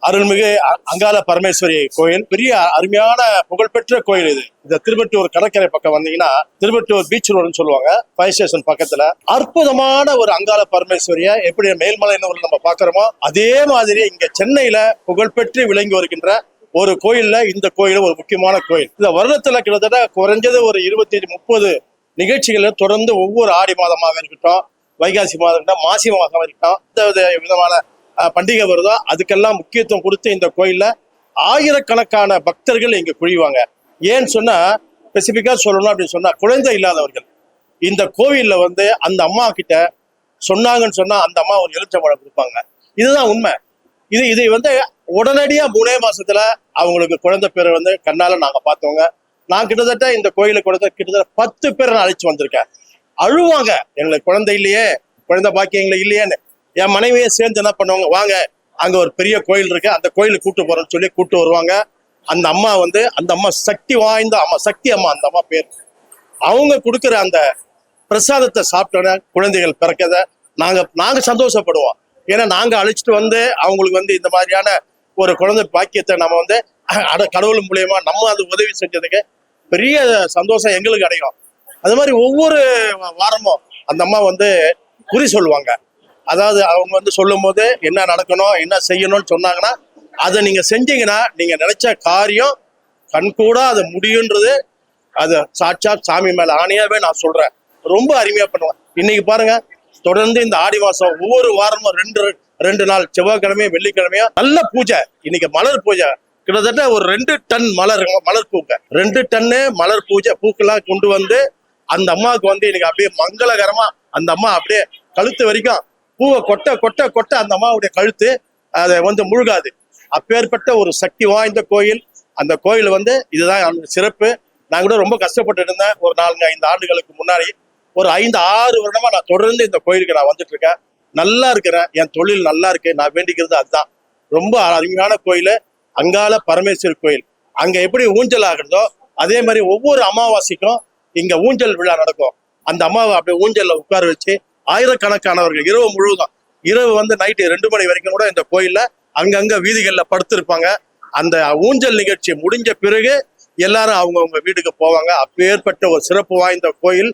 அருள்மிகு அங்காள பரமேஸ்வரி கோயில் பெரிய அருமையான புகழ்பெற்ற கோயில் இது. இந்த திருவெட்டூர் கடற்கரை பக்கம் வந்தீங்கன்னா திருவெட்டூர் பீச் ரோடுன்னு சொல்லுவாங்க, ஃபயர் ஸ்டேஷன் பக்கத்துல அற்புதமான ஒரு அங்காள பரமேஸ்வரிய எப்படி மேல்மலையனூர்ல நம்ம பாக்குறோமோ அதே மாதிரி இங்க சென்னையில புகழ்பெற்று விளங்கி வருகின்ற ஒரு கோயில்ல இந்த கோயில் ஒரு முக்கியமான கோயில். இந்த வருடத்துல கிட்டத்தட்ட குறைஞ்சது ஒரு 25-30 நிகழ்ச்சிகளை தொடர்ந்து ஒவ்வொரு ஆடி மாதமாக இருக்கட்டும், வைகாசி மாதம் இருக்கட்டும், மாசி மாதமாக இருக்கட்டும், இந்த விதமான பண்டிகை வருதோ அதுக்கெல்லாம் முக்கியத்துவம் கொடுத்து இந்த கோயில்ல ஆயிரக்கணக்கான பக்தர்கள் இங்க குழிவாங்க. ஏன்னு சொன்னா ஸ்பெசிபிக்கா சொல்லணும் அப்படின்னு சொன்னா குழந்தை இல்லாதவர்கள் இந்த கோவில்ல அந்த அம்மா கிட்ட சொன்னாங்கன்னு சொன்னா அந்த அம்மா ஒரு எலுமிச்சம்பழம் கொடுப்பாங்க. இதுதான் உண்மை. இதை உடனடியா 3 மாசத்துல அவங்களுக்கு குழந்தை பேரை கண்ணால நாங்க பார்த்தவங்க. நான் கிட்டத்தட்ட இந்த கோயிலுக்கு கிட்டத்தட்ட 10 பேரை நான் அழைச்சு வந்திருக்கேன். அழுவாங்க, எங்களுக்கு குழந்தை இல்லையே, குழந்தை பாக்கியம் எங்களுக்கு இல்லையேன்னு. என் மனைவியே சேர்ந்து என்ன பண்ணுவாங்க, வாங்க அங்க ஒரு பெரிய கோயில் இருக்கு, அந்த கோயிலுக்கு கூட்டு போறேன்னு சொல்லி கூட்டு வருவாங்க. அந்த அம்மா அந்த அம்மா சக்தி வாய்ந்த அம்மா, சக்தி அம்மா அந்த அம்மா பேர். அவங்க கொடுக்குற அந்த பிரசாதத்தை சாப்பிட்டோன்னா குழந்தைகள் பிறக்கத நாங்க சந்தோஷப்படுவோம். ஏன்னா நாங்க அழைச்சிட்டு அவங்களுக்கு இந்த மாதிரியான ஒரு குழந்தை பாக்கியத்தை நம்ம கடவுள் மூலியமா நம்ம அது உதவி செஞ்சதுக்கு பெரிய சந்தோஷம் எங்களுக்கு அடையும். அது மாதிரி ஒவ்வொரு வாரமும் அந்த அம்மா குறி சொல்லுவாங்க. அதாவது அவங்க சொல்லும் போது என்ன நடக்கணும் என்ன செய்யணும்னு சொன்னாங்கன்னா அதை நீங்க செஞ்சீங்கன்னா நீங்க நினைச்ச காரியம் கண்கூடா அது முடியுன்றது அது சாட்சாத் சாமி மேல ஆணையாவே நான் சொல்றேன். ரொம்ப அருமையா பண்ணுவேன். இன்னைக்கு பாருங்க, தொடர்ந்து இந்த ஆடி மாசம் ஒவ்வொரு வாரமும் ரெண்டு நாள் செவ்வாய்க்கிழமையும் வெள்ளிக்கிழமையும் நல்ல பூஜை. இன்னைக்கு மலர் பூஜை, கிட்டத்தட்ட ஒரு 2 டன் மலர் பூக்க 2 டன்னு மலர் பூஜை பூக்கெல்லாம் கொண்டு அந்த அம்மாவுக்கு இன்னைக்கு அப்படியே மங்களகரமா அந்த அம்மா அப்படியே கழுத்து வரைக்கும் பூவை கொட்ட கொட்ட கொட்ட அந்த அம்மாவுடைய கழுத்து அதை முழுகாது. அப்பேற்பட்ட ஒரு சக்தி வாய்ந்த கோயில். அந்த கோயில் இதுதான் சிறப்பு. நான் கூட ரொம்ப கஷ்டப்பட்டு இருந்தேன். ஒரு 4-5 ஆண்டுகளுக்கு முன்னாடி ஒரு 5-6 வருடமா நான் தொடர்ந்து இந்த கோயிலுக்கு நான் வந்துட்டு இருக்கேன். நல்லா இருக்கிறேன், என் தொழில் நல்லா இருக்கு. நான் வேண்டிக்கிறது அதுதான். ரொம்ப அருமையான கோயில் அங்காள பரமேஸ்வரி கோயில். அங்க எப்படி ஊஞ்சல் ஆகுறதோ அதே மாதிரி ஒவ்வொரு அமாவாசைக்கும் இங்க ஊஞ்சல் விழா நடக்கும். அந்த அம்மாவை அப்படியே ஊஞ்சல்ல உட்கார வச்சு ஆயிரக்கணக்கானவர்கள் இரவு முழுவதும் இரவு நைட்டு 2 மணி வரைக்கும் கூட இந்த கோயில்ல அங்கங்க வீதிகள்ல படுத்திருப்பாங்க. அந்த ஊஞ்சல் நிகழ்ச்சி முடிஞ்ச பிறகு எல்லாரும் அவங்கவுங்க வீட்டுக்கு போவாங்க. அப்பேற்பட்ட ஒரு சிறப்பு வாய்ந்த கோயில்